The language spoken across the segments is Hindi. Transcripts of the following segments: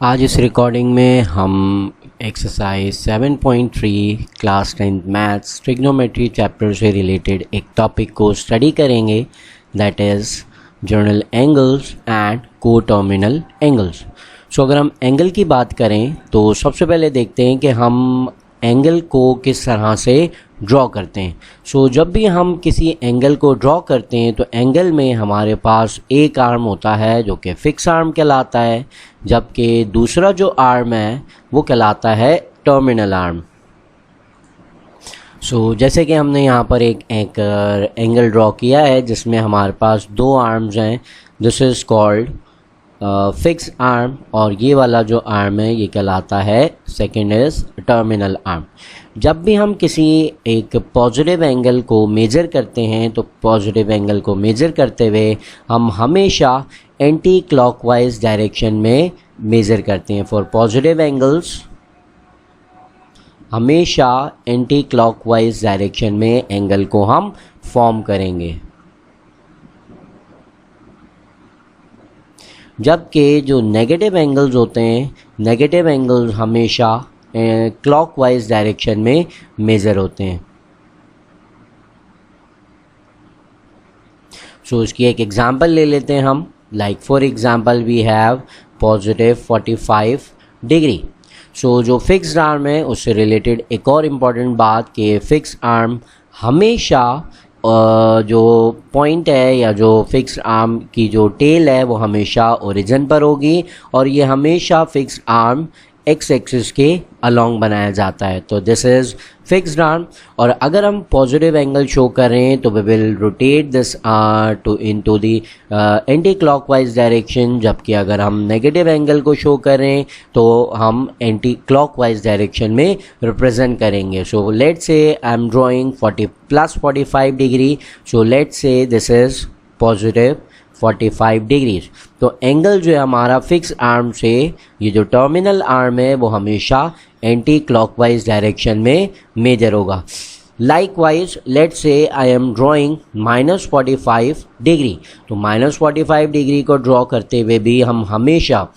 आज इस रिकॉर्डिंग में हम exercise 7.3 class 10th maths trigonometry chapter से रिलेटेड एक टॉपिक को स्टडी करेंगे, that is general angles and coterminal angles. So अगर हम एंगल की बात करें तो सबसे पहले देखते हैं कि हम एंगल को किस तरह से ड्रॉ करते हैं। सो जब भी हम किसी एंगल को ड्रॉ करते हैं तो एंगल में हमारे पास एक आर्म होता है जो कि फिक्स आर्म कहलाता है, जबकि दूसरा जो आर्म है वो कहलाता है टर्मिनल आर्म। सो जैसे कि हमने यहाँ पर एक एंगल ड्रॉ किया है जिसमें हमारे पास दो आर्म्स हैं, this is called fix arm, और ये वाला जो आर्म है ये कहलाता है सेकेंड इज़ टर्मिनल आर्म। जब भी हम किसी एक पॉजिटिव एंगल को मेज़र करते हैं तो पॉजिटिव एंगल को मेज़र करते हुए हम हमेशा एंटी क्लॉकवाइज डायरेक्शन में मेज़र करते हैं। फॉर पॉजिटिव एंगल्स हमेशा एंटी क्लॉकवाइज डायरेक्शन में एंगल को हम फॉर्म करेंगे, जबकि जो नेगेटिव एंगल्स होते हैं, नेगेटिव एंगल्स हमेशा क्लॉकवाइज डायरेक्शन में मेज़र होते हैं। सो इसकी एक एग्जांपल ले लेते हैं हम, like for example we have positive 45 degree. So जो फिक्स्ड आर्म है उससे रिलेटेड एक और इम्पॉर्टेंट बात कि फिक्स आर्म हमेशा जो पॉइंट है या जो फिक्स आर्म की जो टेल है वो हमेशा ओरिजिन पर होगी, और ये हमेशा फिक्स आर्म एक्स एक्सिस के अलोंग बनाया जाता है। तो दिस इज़ फिक्स्ड आर्म। और अगर हम पॉजिटिव एंगल शो करें तो we will rotate this into the anti clockwise direction, जबकि अगर हम नेगेटिव एंगल को शो करें तो हम एंटी क्लॉकवाइज डायरेक्शन में रिप्रेजेंट करेंगे। सो लेट्स से I am drawing 45 degree, so let's से दिस इज़ पॉजिटिव 45 डिग्रीज। तो एंगल जो है हमारा फिक्स आर्म से, ये जो टर्मिनल आर्म है वो हमेशा एंटी क्लॉकवाइज डायरेक्शन में मेजर होगा। Likewise let's say I am drawing -45 degree, तो -45 डिग्री को ड्रॉ करते हुए भी हम हमेशा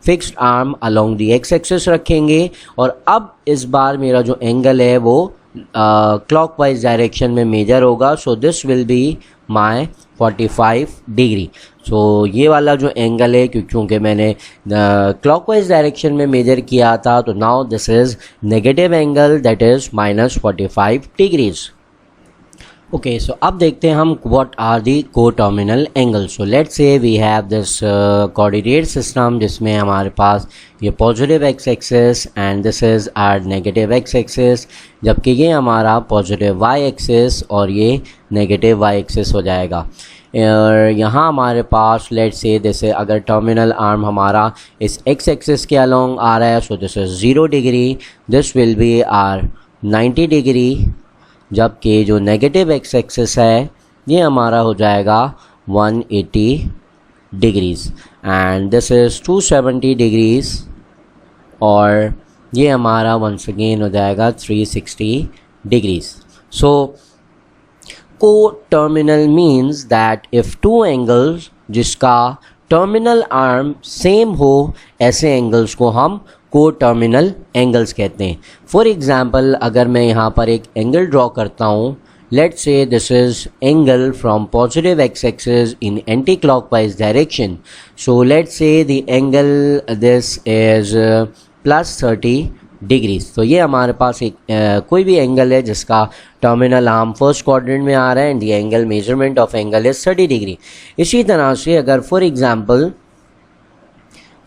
fixed arm along the x axis रखेंगे, और अब इस बार मेरा जो एंगल है वो क्लॉकवाइज डायरेक्शन में मेजर होगा। So this will be my 45 degree. So ये वाला जो एंगल है क्योंकि मैंने क्लॉकवाइज डायरेक्शन में मेजर किया था, तो now this is negative angle, that is -45 degrees. Okay, so अब देखते हैं हम what are the coterminal angles. So let's say we have this coordinate system जिसमें हमारे पास ये positive x axis and this is our negative X axis, जबकि ये हमारा पॉजिटिव वाई एक्सिस और ये नेगेटिव वाई एक्सिस हो जाएगा। और यहाँ हमारे पास लेट्स से जैसे अगर टर्मिनल आर्म हमारा इस एक्स एक्सिस के अलोंग आ रहा है, so this is 0 degree, this will be our 90 degree, जबकि जो नेगेटिव एक्स एक्सिस है ये हमारा हो जाएगा 180 degrees and this is 270 degrees, और ये हमारा वंस अगेन हो जाएगा 360 degrees. So coterminal means that if two angles जिसका टर्मिनल आर्म सेम हो, ऐसे एंगल्स को हम कोटर्मिनल एंगल्स कहते हैं। फॉर एग्जांपल अगर मैं यहाँ पर एक एंगल ड्रॉ करता हूँ, let's say this is angle from positive x axis in anti clockwise direction. So let's से the angle this is +30 degrees. तो ये हमारे पास एक कोई भी एंगल है जिसका टर्मिनल आर्म फर्स्ट क्वाड्रेंट में आ रहा है and the angle measurement of angle is 30 degree. इसी तरह से अगर फॉर एग्जांपल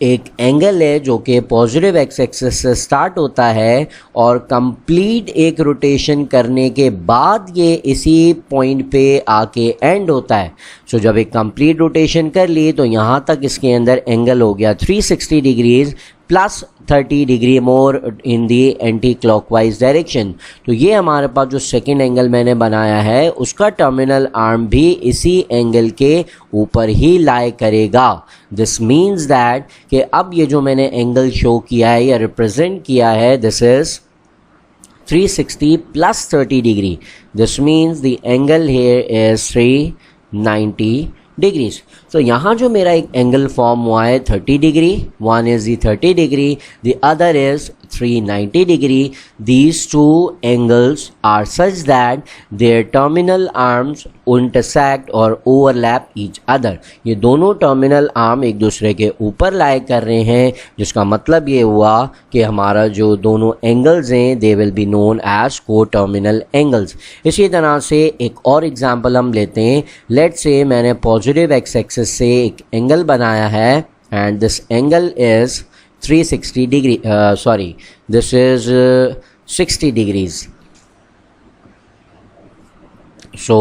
एक एंगल है जो कि पॉजिटिव एक्स एक्सिस से स्टार्ट होता है और कंप्लीट एक रोटेशन करने के बाद ये इसी पॉइंट पे आके एंड होता है। सो जब एक कंप्लीट रोटेशन कर ली तो यहाँ तक इसके अंदर एंगल हो गया 360 डिग्रीज प्लस 30 डिग्री मोर इन दी एंटी क्लॉकवाइज डायरेक्शन। तो ये हमारे पास जो सेकेंड एंगल मैंने बनाया है उसका टर्मिनल आर्म भी इसी एंगल के ऊपर ही लाई करेगा। दिस मीन्स दैट कि अब ये जो मैंने एंगल शो किया है या रिप्रेजेंट किया है, this is 360 plus 30 degree. This means the angle here is 390 degrees. तो यहाँ जो मेरा एक एंगल फॉर्म हुआ है 30 degree, one is the 30 degree, the other is 390 degree. These two angles are such that their terminal arms intersect or overlap each other. ये दोनों टर्मिनल आर्म एक दूसरे के ऊपर लाई कर रहे हैं, जिसका मतलब ये हुआ कि हमारा जो दोनों एंगल्स हैं they will be known as coterminal angles. इसी तरह से एक और एग्जांपल हम लेते हैं. लेट्स से मैंने पॉजिटिव एक्स एक्सिस से एक एंगल बनाया है and this angle is 360 degree, this is 60 degrees. सो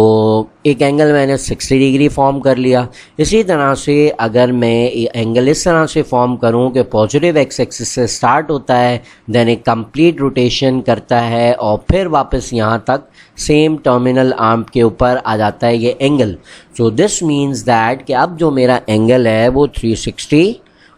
एक एंगल मैंने 60 डिग्री फॉर्म कर लिया. इसी तरह से अगर मैं एंगल इस तरह से फॉर्म करूं कि पॉजिटिव एक्स एक्सिस से स्टार्ट होता है, देन एक कंप्लीट रोटेशन करता है और फिर वापस यहाँ तक सेम टर्मिनल आर्म के ऊपर आ जाता है ये angle. So this means that कि अब जो मेरा एंगल है वो 360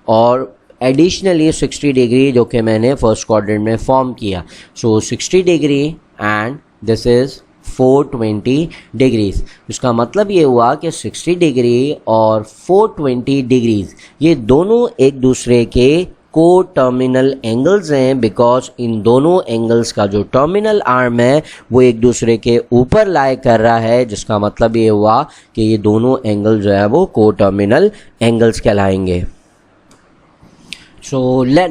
और एडिशनली 60 डिग्री जो कि मैंने फर्स्ट क्वाड्रेंट में फॉर्म किया. सो 60 degree and this is 420 degrees. इसका मतलब ये हुआ कि 60 डिग्री और 420 डिग्रीज ये दोनों एक दूसरे के को टर्मिनल एंगल्स हैं, बिकॉज इन दोनों एंगल्स का जो टर्मिनल आर्म है वो एक दूसरे के ऊपर लाई कर रहा है, जिसका मतलब ये हुआ कि ये दोनों एंगल जो है वो को टर्मिनल एंगल्स कहलाएंगे. So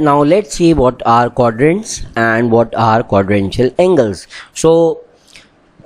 now let's see what are quadrants and what are quadrantial angles. So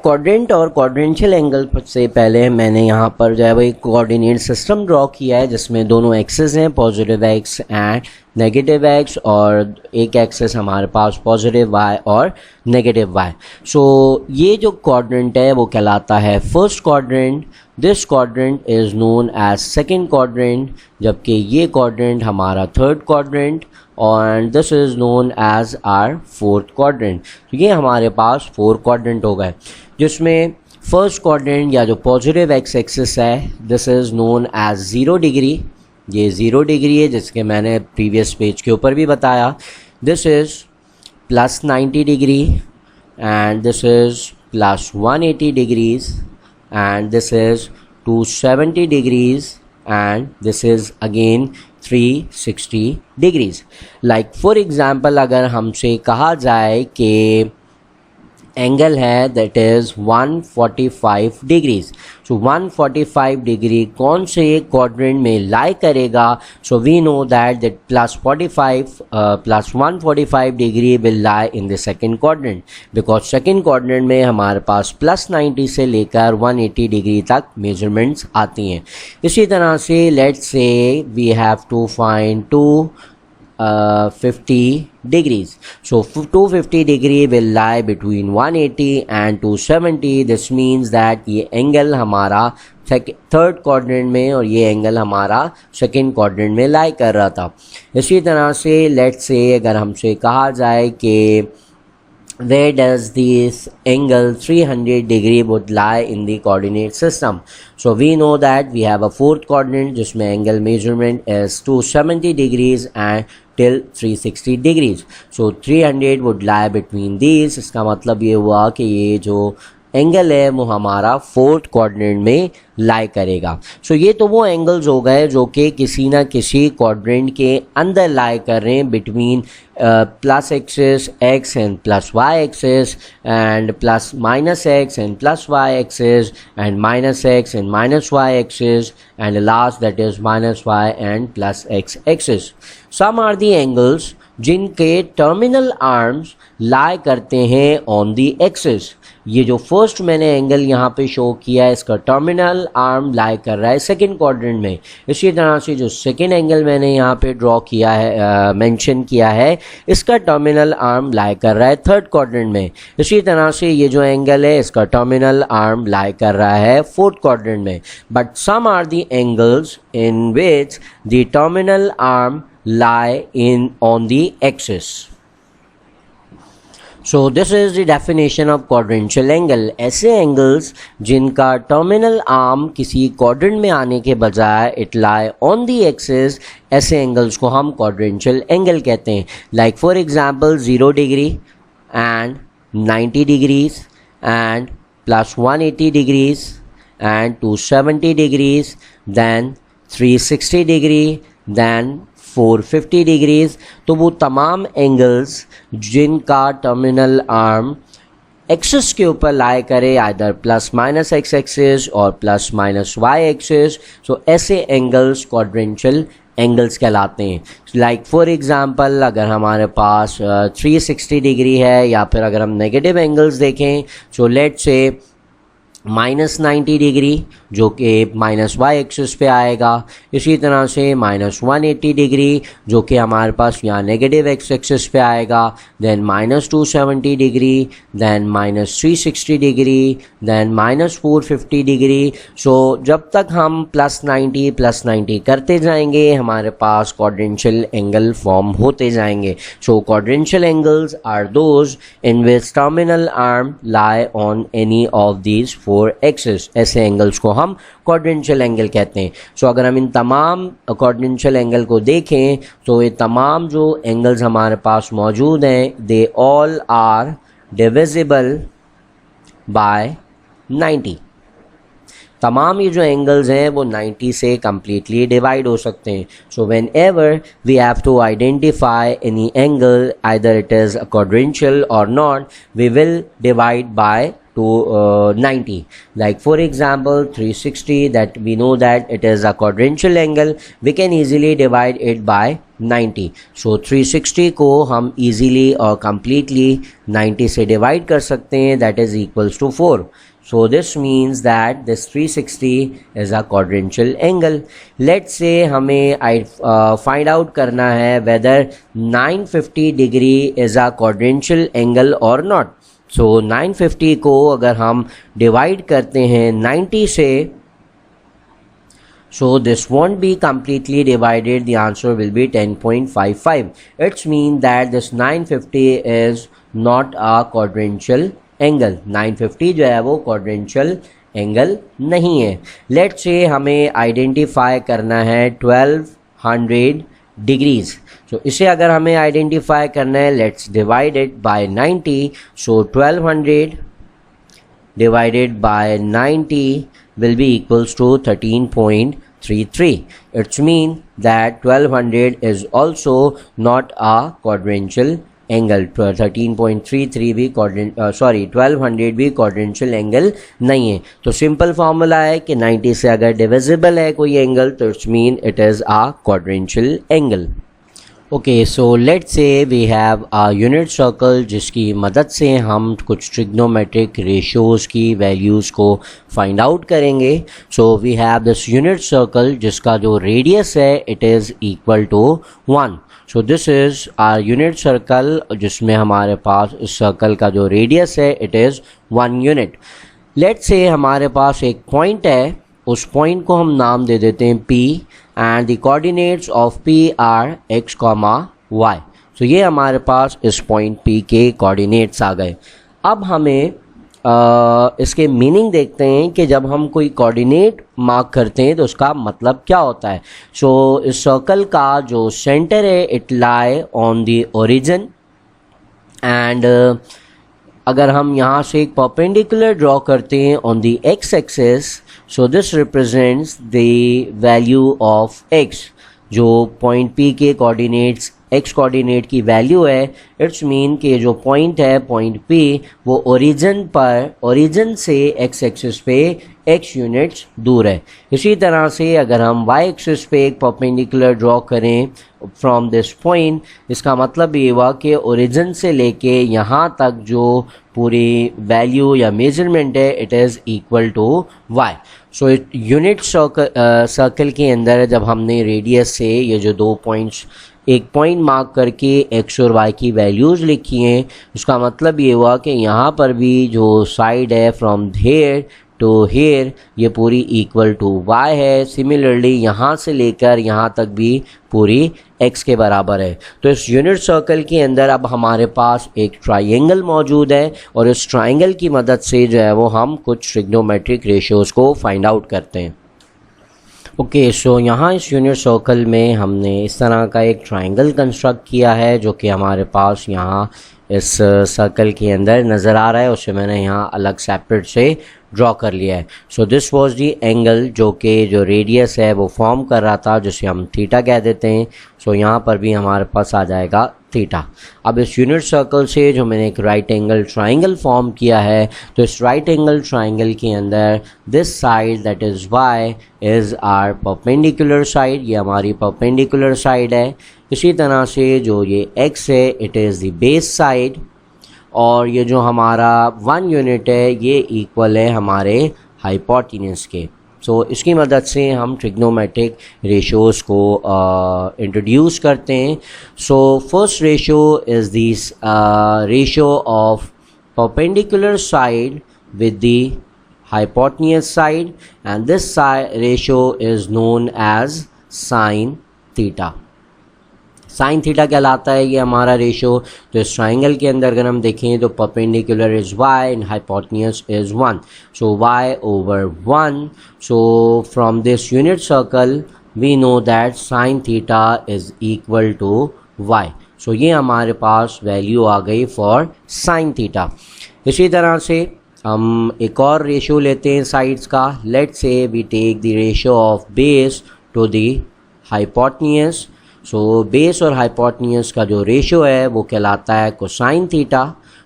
quadrant और क्वाड्रेंशियल एंगल से पहले मैंने यहाँ पर जो है वो एक कोऑर्डिनेट सिस्टम ड्रॉ किया है जिसमें दोनों एक्सेस हैं, positive x and negative x, और एक एक्सेस हमारे पास पॉजिटिव वाई और नेगेटिव वाई. सो ये जो क्वाड्रेंट है वो कहलाता है first quadrant. This quadrant is known as second quadrant, जबकि ये क्वाड्रेंट हमारा थर्ड क्वाड्रेंट, और this is known as our fourth quadrant. तो ये हमारे पास 4 क्वाड्रेंट हो गए, जिसमें फर्स्ट क्वाड्रेंट या जो पॉजिटिव एक्स एक्सिस है this is known as 0 degree. ये 0 डिग्री है जिसके मैंने प्रीवियस पेज के ऊपर भी बताया. This is plus 90 degree and this is plus 180 degrees and this is 270 degrees and this is again 360 degrees. Like for example अगर हमसे कहा जाए कि एंगल है that is 145 degrees. So 145 degree कौन से क्वाड्रेंट में लाई करेगा? So we know that plus 45 plus 145 degree will lie in the second quadrant, because second quadrant में हमारे पास प्लस 90 से लेकर 180 डिग्री तक मेजरमेंट्स आती हैं. इसी तरह से let's say we have to find 250 degrees. So 250 degree will lie between 180 and 270. This means that ये एंगल हमारा थर्ड क्वाड्रेंट में और ये एंगल हमारा सेकेंड क्वाड्रेंट में लाई कर रहा था. इसी तरह से लेट्स से अगर हमसे कहा जाए कि where does this angle 300 degree would lie in the coordinate system. So we know that we have a fourth quadrant जिसमें angle measurement is 270 degrees and till 360 degrees. So 300 would lie between these. इसका मतलब ये हुआ कि ये जो एंगल है वो हमारा फोर्थ क्वाड्रेंट में लाई करेगा. सो ये तो वो एंगल्स हो गए जो कि किसी ना किसी क्वाड्रेंट के अंदर लाई कर रहे हैं between plus axis x and plus y axis and plus minus x and plus y axis and minus x and minus y axis and last that is minus y and plus x axis. Some are the angles जिनके टर्मिनल आर्म्स लाई करते हैं ऑन दी एक्सिस. ये जो फर्स्ट मैंने एंगल यहाँ पे शो किया है इसका टर्मिनल आर्म लाई कर रहा है सेकेंड क्वाड्रेंट में. इसी तरह से जो सेकेंड एंगल मैंने यहाँ पे ड्रॉ किया है मेंशन किया है इसका टर्मिनल आर्म लाई कर रहा है थर्ड क्वाड्रेंट में. इसी तरह से ये जो एंगल है इसका टर्मिनल आर्म लाई कर रहा है फोर्थ क्वाड्रेंट में. But some are the angles in which the terminal arm lie in on the axis. So this is the definition of quadrantial angle. ऐसे angles जिनका terminal arm किसी quadrant में आने के बजाय it lie on the axis, ऐसे angles को हम quadrantial angle कहते हैं. Like for example 0 degree and 90 degrees and plus 180 degrees and 270 degrees then 360 degree then 450 degrees. तो वो तमाम एंगल्स जिनका टर्मिनल आर्म एक्सिस के ऊपर लाई करे, either plus minus x axis और प्लस माइनस वाई एक्सिस, सो ऐसे एंगल्स क्वाड्रेंशियल एंगल्स कहलाते हैं। लाइक फॉर एग्जांपल अगर हमारे पास 360 डिग्री है, या फिर अगर हम नेगेटिव एंगल्स देखें, सो लेट्स से -90 डिग्री जो कि माइनस वाई एक्सिस पे आएगा, इसी तरह से -180 डिग्री जो कि हमारे पास यहाँ नेगेटिव एक्स एक्सिस पे आएगा, then -270 degree, then -360 degree, then -450 degree. So जब तक हम +90 करते जाएंगे हमारे पास क्वाड्रेंशियल एंगल फॉर्म होते जाएंगे। So quadrantal angles are those in which terminal arm lie on any of these 4 axis. ऐसे एंगल्स को हम क्वाड्रेंशियल एंगल कहते हैं। सो अगर हम इन तमाम क्वाड्रेंशियल एंगल को देखें तो ये तमाम जो एंगल्स हमारे पास मौजूद हैं, they all are divisible by 90। तमाम ये जो एंगल्स हैं वो 90 से कम्प्लीटली डिवाइड हो सकते हैं। So whenever we have to identify any angle, either it is a quadrantal or not, we will divide by to 90. Like for example 360, that we know that it is a quadrantial angle, we can easily divide it by 90. So 360 को हम easily और completely 90 से divide कर सकते हैं, that is equals to 4. So this means that this 360 is a quadrantial angle. Let's say हमें find out करना है whether 950 degree is a quadrantial angle or not. सो 950 को अगर हम डिवाइड करते हैं 90 से, so this won't be completely divided, the answer will be 10.55. It's mean that this 950 is not a quadrantial angle. 950 जो है वो quadrantial एंगल नहीं है। लेट्स से हमें आइडेंटिफाई करना है 1200 डिग्रीज। सो इसे अगर हमें आइडेंटिफाई करना है, let's divide it by 90। So 1200 divided by 90 will be equals to 13.33. It's mean that 1200 is also not a quadrantial angle. 13.33 भी 1200 भी क्वाड्रेंशियल एंगल नहीं है। तो सिंपल फार्मूला है कि 90 से अगर डिविजिबल है कोई एंगल तो it's mean it is a quadrantal angle. Okay, so let's say we have a unit circle जिसकी मदद से हम कुछ ट्रिग्नोमेट्रिक रेशियोज़ की वैल्यूज़ को फाइंड आउट करेंगे। So we have this unit circle जिसका जो रेडियस है it is equal to 1। So this is our unit circle जिसमें हमारे पास इस सर्कल का जो रेडियस है it is 1 unit. Let's say हमारे पास एक पॉइंट है, उस पॉइंट को हम नाम दे देते हैं P and the coordinates of P are x, y। So ये हमारे पास इस पॉइंट P के कोऑर्डिनेट्स आ गए। अब हमें इसके मीनिंग देखते हैं कि जब हम कोई कोऑर्डिनेट मार्क करते हैं तो उसका मतलब क्या होता है। सो इस सर्कल का जो सेंटर है it lie on the origin and अगर हम यहाँ से एक परपेंडिकुलर ड्रॉ करते हैं on the x axis, so this represents the value of x। जो पॉइंट P के कोऑर्डिनेट्स x कोऑर्डिनेट की वैल्यू है, इट्स मीन कि जो पॉइंट है पॉइंट P वो ओरिजिन से x एक्सिस पे x यूनिट्स दूर है। इसी तरह से अगर हम y एक्सिस पे एक परपेंडिकुलर ड्रॉ करें फ्रॉम दिस पॉइंट, इसका मतलब ये हुआ कि ओरिजिन से लेके यहाँ तक जो पूरी वैल्यू या मेजरमेंट है it is equal to y। So unit circle के अंदर जब हमने रेडियस से ये जो दो पॉइंट्स, एक पॉइंट मार्क करके x और y की वैल्यूज़ लिखी हैं, उसका मतलब ये हुआ कि यहाँ पर भी जो साइड है फ्रॉम हेयर टू हेयर ये पूरी इक्वल टू y है। सिमिलरली यहाँ से लेकर यहाँ तक भी पूरी x के बराबर है। तो इस यूनिट सर्कल के अंदर अब हमारे पास एक ट्राइंगल मौजूद है और इस ट्राइंगल की मदद से जो है वो हम कुछ ट्रिग्नोमेट्रिक रेशियोज़ को फाइंड आउट करते हैं। ओके सो यहाँ इस यूनिट सर्कल में हमने इस तरह का एक ट्रायंगल कंस्ट्रक्ट किया है जो कि हमारे पास यहाँ इस सर्कल के अंदर नज़र आ रहा है, उसे मैंने यहाँ अलग सेपरेट से ड्रॉ कर लिया है। So this was the angle जो कि जो रेडियस है वो फॉर्म कर रहा था, जिसे हम थीटा कह देते हैं। सो यहाँ पर भी हमारे पास आ जाएगा थीटा। अब इस यूनिट सर्कल से जो मैंने एक राइट एंगल ट्राइंगल फॉर्म किया है, तो इस राइट एंगल ट्राइंगल के अंदर this side that is y is our perpendicular side, ये हमारी परपेंडिकुलर साइड है। इसी तरह से जो ये x है it is the base side, और ये जो हमारा 1 यूनिट है ये इक्वल है हमारे हाइपोटेन्यूज के। सो इसकी मदद से हम ट्रिग्नोमेट्रिक रेशियोज़ को इंट्रोड्यूस करते हैं। So first ratio is this ratio of perpendicular side with the hypotenuse side, and this ratio is known as sin theta. Sine theta कहलाता है ये हमारा रेशो। तो इस ट्राइंगल के अंदर अगर हम देखें तो perpendicular is y and hypotenuse is 1, so y over 1। So from this unit circle we know that sine theta is equal to y। So ये हमारे पास वैल्यू आ गई फॉर साइन थीटा। इसी तरह से हम एक और रेशियो लेते हैं साइड्स का। Let's say we take the ratio of base to the hypotenuse. So base और हाइपोटेन्यूज का जो रेशियो है वो कहलाता है cosine theta.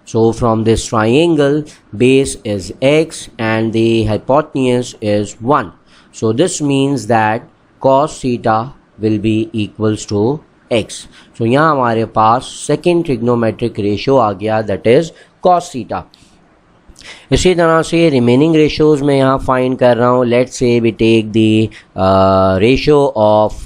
So from this triangle base is x and the hypotenuse is 1। So this means that cos theta will be equals to x। So यहाँ हमारे पास सेकेंड ट्रिग्नोमेट्रिक रेशियो आ गया दैट इज cos थीटा। इसी तरह से रिमेनिंग रेशियोज़ मैं यहाँ फाइंड कर रहा हूँ। Let's say we take the ratio of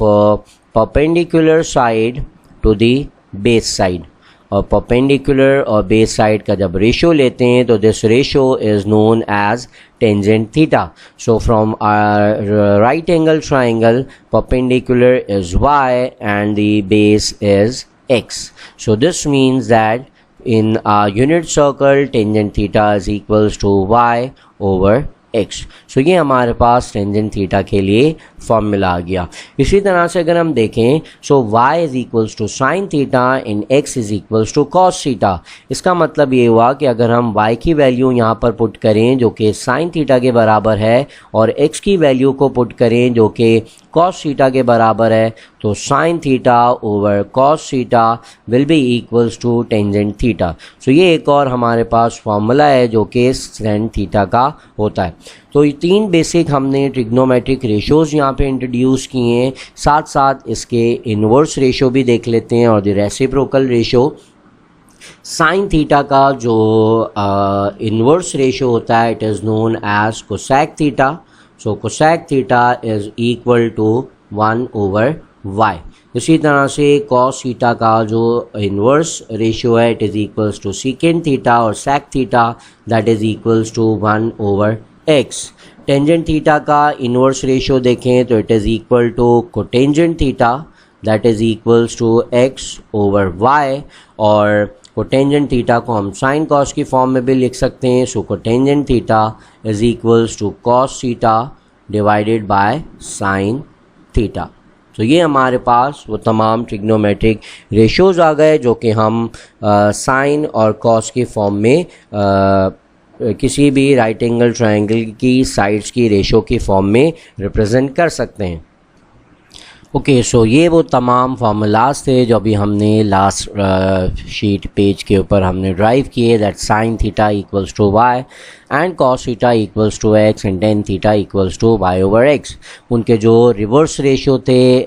perpendicular side to the base side, और परपेंडिकुलर और बेस साइड का जब रेशियो लेते हैं तो this ratio is known as tangent theta. So from right angle triangle perpendicular is y and the base is x. So this means that in a unit circle tangent theta is equals to y over x. सो ये हमारे पास टेंजेंट थीटा के लिए फॉर्मूला आ गया। इसी तरह से अगर हम देखें so y is equals to sine theta and x is equals to cos theta. इसका मतलब ये हुआ कि अगर हम y की वैल्यू यहाँ पर पुट करें जो कि साइन थीटा के बराबर है, और x की वैल्यू को पुट करें जो कि कॉस थीटा के बराबर है, तो sine theta over cos theta will be equals to tangent theta. सो ये एक और हमारे पास फॉर्मूला है जो कि साइन थीटा का होता है। तो ये 3 बेसिक हमने ट्रिग्नोमेट्रिक रेशियोज़ यहाँ पे इंट्रोड्यूस किए हैं। साथ साथ इसके इन्वर्स रेशियो भी देख लेते हैं और the reciprocal ratio. Sine theta का जो इन्वर्स रेशियो होता है it is known as cosec theta. So cosec theta is equal to 1 over y। इसी तरह से कॉस थीटा का जो इन्वर्स रेशियो है it is equals to secant theta, और sec theta that is equals to 1 over x। Tangent theta का इन्वर्स रेशियो देखें तो it is equal to cotangent theta that is equals to x over y, और कोटेंजेंट थीटा को हम साइन कॉस की फॉर्म में भी लिख सकते हैं। So cotangent theta is equals to cos theta divided by sine theta. तो ये हमारे पास वो तमाम ट्रिग्नोमेट्रिक रेशियोज़ आ गए जो कि हम साइन और कॉस की फॉर्म में किसी भी राइट एंगल ट्रायंगल की साइड्स की रेशियो की फॉर्म में रिप्रेजेंट कर सकते हैं। ओके सो ये वो तमाम फार्मूलाज थे जो अभी हमने लास्ट शीट पेज के ऊपर हमने ड्राइव किए, that sine theta equals to y and cos theta equals to x and tan theta equals to y over x. उनके जो रिवर्स रेशियो थे,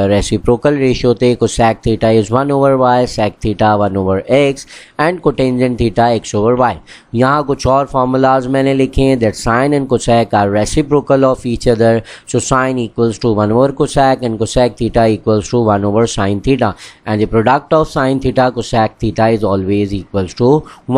रेसिप्रोकल रेशियो थे, cosec theta is 1 over y, sec theta 1 over x and cotangent theta x over y. यहाँ कुछ और फार्मूलाज मैंने लिखे हैं, that sine and cosec are reciprocal of each other. So sine equals to 1 over cosec and cosec theta equals to 1 over sin theta, and the product of sin theta cosec theta is always equals to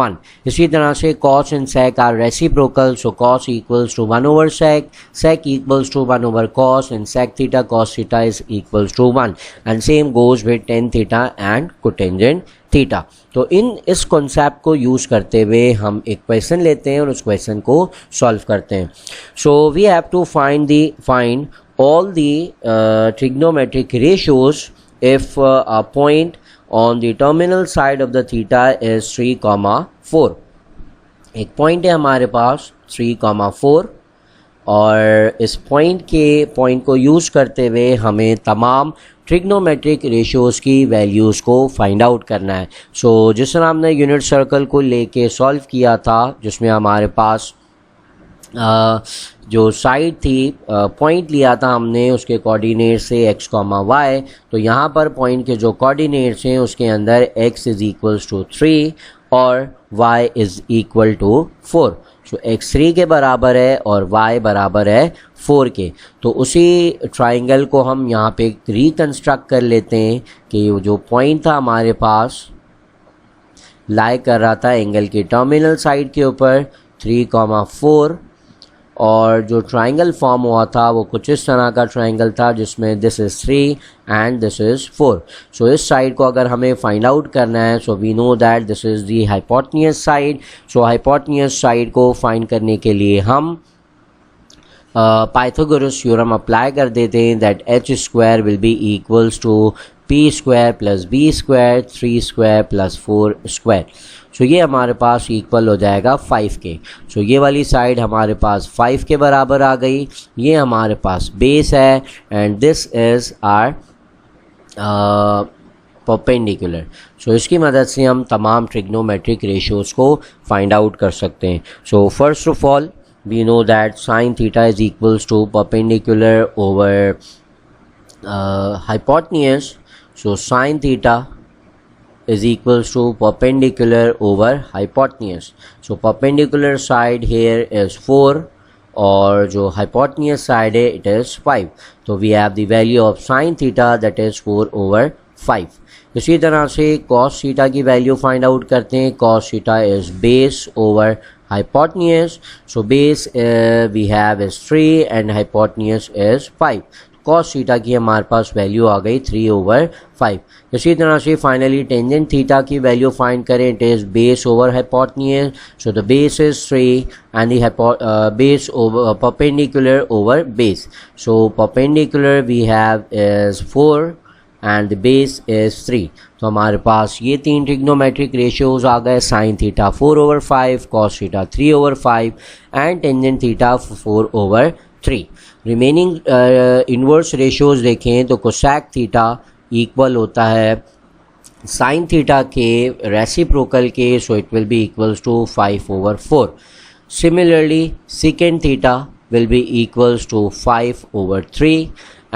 1. इसी तरह से cos and sec are reciprocal, so cos equals to 1 over sec, sec equals to 1 over cos, and sec theta cos theta is equals to 1, and same goes with tan theta and cotangent theta. तो इस कॉन्सेप्ट को यूज़ करते हुए हम एक क्वेश्चन लेते हैं और उस क्वेश्चन को सॉल्व करते हैं। So we have to find all the trigonometric ratios if a point on the terminal side of the theta is 3,4. एक पॉइंट है हमारे पास 3,4 और इस पॉइंट को यूज़ करते हुए हमें तमाम ट्रिग्नोमेट्रिक रेशियोज़ की वैल्यूज़ को फाइंड आउट करना है. सो जिस तरह हमने यूनिट सर्कल को लेके सॉल्व किया था, जिसमें हमारे पास जो साइड थी, पॉइंट लिया था हमने उसके कोऑर्डिनेट से x, y. तो यहाँ पर पॉइंट के जो कोऑर्डिनेट्स हैं उसके अंदर x इज़ इक्वल्स टू 3 और y is equal to 4. So x 3 के बराबर है और y बराबर है 4 के. तो उसी ट्राइंगल को हम यहाँ पे रिकन्स्ट्रक्ट कर लेते हैं कि जो पॉइंट था हमारे पास लाई कर रहा था एंगल के टर्मिनल साइड के ऊपर 3,4 और जो ट्राइंगल फॉर्म हुआ था वो कुछ इस तरह का ट्राइंगल था जिसमें this is 3 and this is 4. So इस साइड को अगर हमें फाइंड आउट करना है, so we know that this is the hypotenuse side. So hypotenuse side को फाइंड करने के लिए हम पाइथागोरस थ्योरम अप्लाई कर देते हैं that h square will be equals to p square plus b square 3 square plus 4 square. So ये हमारे पास इक्वल हो जाएगा 5 के. सो ये वाली साइड हमारे पास 5 के बराबर आ गई. ये हमारे पास बेस है and this is our perpendicular. So इसकी मदद से हम तमाम ट्रिग्नोमेट्रिक रेशियोज़ को फाइंड आउट कर सकते हैं. So first of all we know that sin theta is equals to perpendicular over hypotenuse. So sin theta is equals to perpendicular over hypotenuse. So perpendicular side here is 4 और जो hypotenuse side है it is 5. So we have the value of sin theta that is 4 over 5. इसी तरह से cos theta की वैल्यू फाइंड आउट करते हैं. cos theta is base over hypotenuse. So base we have is 3 and hypotenuse is 5. cos theta की हमारे पास वैल्यू आ गई 3 over 5. इसी तरह से फाइनली टेंजेंट थीटा की वैल्यू फाइंड करें. It is base over hypotenuse. So the base is 3 and the base over perpendicular over base. So perpendicular we have is 4 and the base is 3. तो हमारे पास ये तीन ट्रिग्नोमेट्रिक रेशियोज़ आ गए. Sine theta 4 over 5, cos theta 3 over 5 and tangent theta 4 over 3. Remaining inverse ratios देखें तो कोसेक थीटा इक्वल होता है साइन थीटा के रेसिप्रोकल के. So it will be equals to 5 over 4. Similarly second theta will be equals to 5 over 3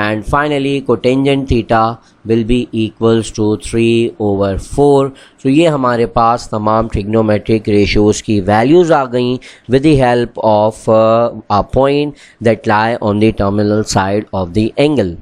and finally cotangent theta will be equals to 3 over 4. So ये हमारे पास तमाम trigonometric ratios की values आ गई with the help of a point that lie on the terminal side of the angle.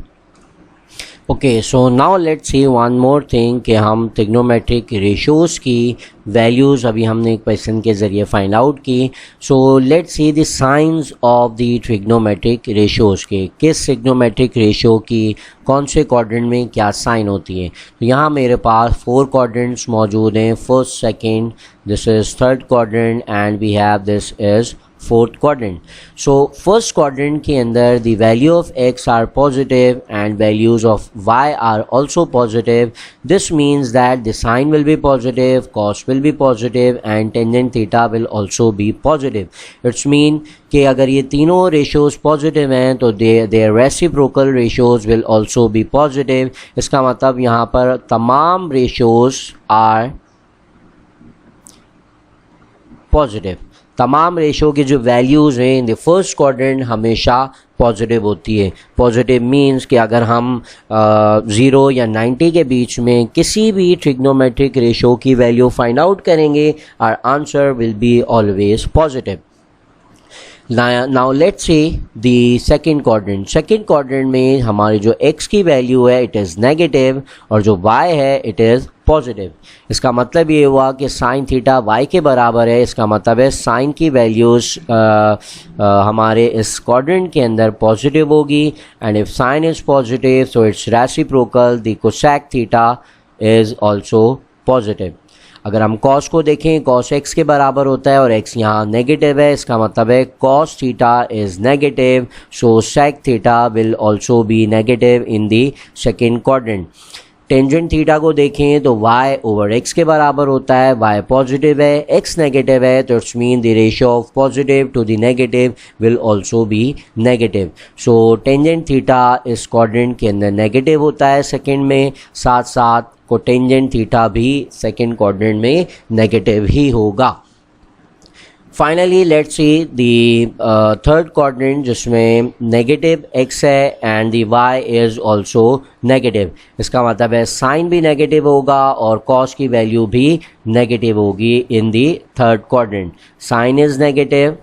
Okay, so now let's see one more thing कि हम trigonometric ratios की values अभी हमने एक क्वेश्चन के ज़रिए फाइंड आउट की. So let's see the signs of the trigonometric ratios के किस trigonometric ratio की कौन से quadrant में क्या साइन होती है. तो यहाँ मेरे पास 4 quadrants मौजूद हैं. First, second, this is third quadrant and we have this is fourth quadrant. So first quadrant के अंदर the value of x are positive and values of y are also positive. This means that the sine will be positive, cos will be positive and tangent theta will also be positive. It's mean कि अगर ये तीनों ratios positive हैं तो their reciprocal ratios will also be positive. इसका मतलब यहाँ पर तमाम ratios are positive. तमाम रेशो की जो वैल्यूज़ हैं इन द फर्स्ट क्वाड्रेंट हमेशा पॉजिटिव होती है. पॉजिटिव मींस कि अगर हम 0 या 90 के बीच में किसी भी ट्रिग्नोमेट्रिक रेशो की वैल्यू फाइंड आउट करेंगे our answer will be always positive. Now let's say the second quadrant. Second quadrant में हमारी जो x की वैल्यू है इट इज़ नेगेटिव और जो y है इट इज़ पॉजिटिव. इसका मतलब ये हुआ कि साइन थीटा y के बराबर है. इसका मतलब है साइन की वैल्यूज़ हमारे इस क्वाड्रेंट के अंदर पॉजिटिव होगी and if sine is positive so its reciprocal the cosec theta is also positive. अगर हम कॉस को देखें, कॉस एक्स के बराबर होता है और एक्स यहाँ नेगेटिव है, इसका मतलब है cos theta is negative, so sec theta will also be negative in the second quadrant. Tangent theta को देखें तो y ओवर x के बराबर होता है, y पॉजिटिव है, x नेगेटिव है, तो it's mean the ratio of positive to the negative will also be negative. So tangent theta इस क्वाड्रेंट के अंदर नेगेटिव होता है सेकंड में, साथ साथ कोटेंजेंट थीटा भी सेकंड क्वाड्रेंट में नेगेटिव ही होगा। Finally let's see the third quadrant जिसमें नेगेटिव x है and the y is also negative. इसका मतलब है साइन भी नेगेटिव होगा और कॉस की वैल्यू भी नेगेटिव होगी in the third quadrant. Sine is negative,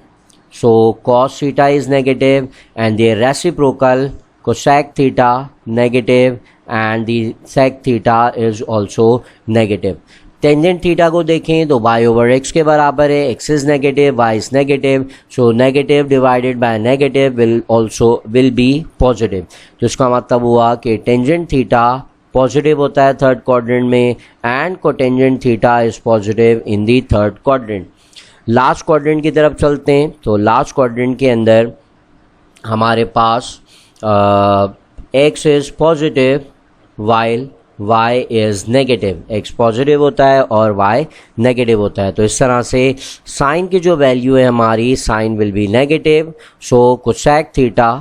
so cos theta is negative and the reciprocal cosec theta negative and the sec theta is also negative. Tangent theta को देखें तो y ओवर x के बराबर है, x is negative, y is negative, so negative divided by negative will be positive. तो इसका मतलब हुआ कि टेंजेंट थीटा पॉजिटिव होता है थर्ड क्वाड्रेंट में and cotangent theta is positive in the third quadrant. Last quadrant की तरफ चलते हैं। तो लास्ट क्वाड्रेंट के अंदर हमारे पास x is positive while y is negative, x positive होता है और y नेगेटिव होता है। तो इस तरह से साइन की जो वैल्यू है हमारी, sine will be negative, so cosec theta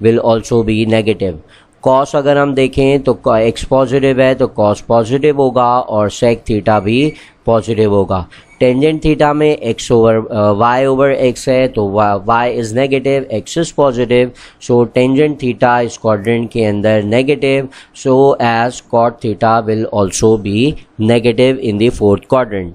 will also be negative. Cos अगर हम देखें तो x पॉजिटिव है तो कॉस पॉजिटिव होगा और सेक थीटा भी पॉजिटिव होगा। टेंजेंट थीटा में x over y over x है तो y is negative, x is positive, so tangent theta इस क्वाड्रेंट के अंदर negative, so as cot theta will also be negative in the fourth quadrant.